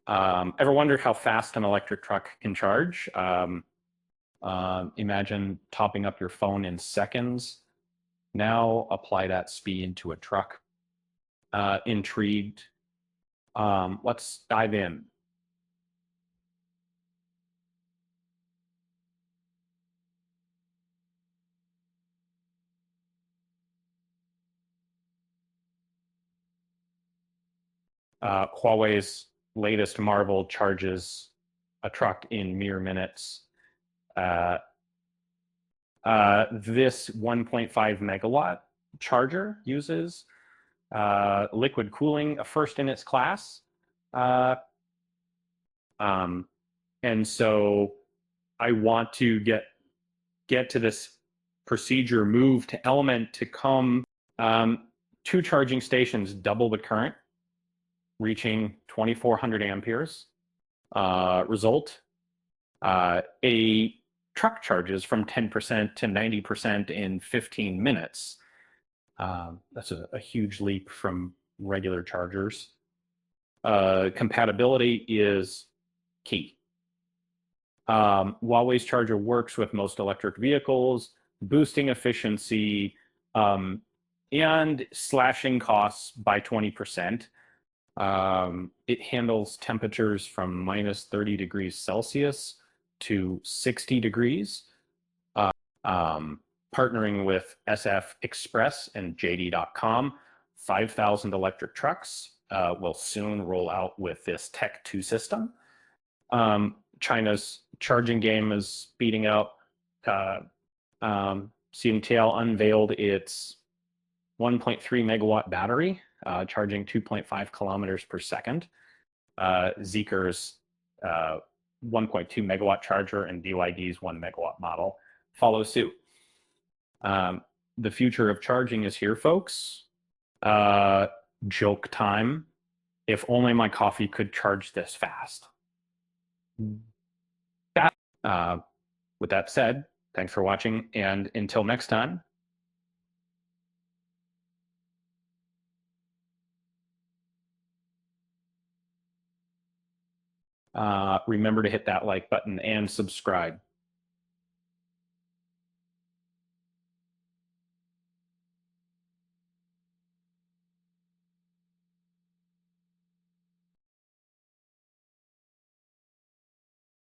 Ever wondered how fast an electric truck can charge? Imagine topping up your phone in seconds. Now apply that speed to a truck. Intrigued? Let's dive in. Huawei's latest Marvel charges a truck in mere minutes. Uh, this 1.5 megawatt charger uses liquid cooling, a first in its class. Uh, um, and so I want to get to this procedure move to element to come. Two charging stations double the current, reaching 2400 amperes. Result, a truck charges from 10% to 90% in 15 minutes. That's a huge leap from regular chargers. Compatibility is key. Huawei's charger works with most electric vehicles, boosting efficiency and slashing costs by 20%. It handles temperatures from minus 30 degrees Celsius to 60 degrees. Partnering with SF Express and JD.com, 5,000 electric trucks will soon roll out with this Tech 2 system. China's charging game is speeding up. CNTL unveiled its 1.3 megawatt battery, charging 2.5 kilometers per second. Zeekr's 1.2 megawatt charger and BYD's 1 megawatt model follow suit. The future of charging is here, folks. Joke time. If only my coffee could charge this fast. With that said, thanks for watching, and until next time. Remember to hit that like button and subscribe.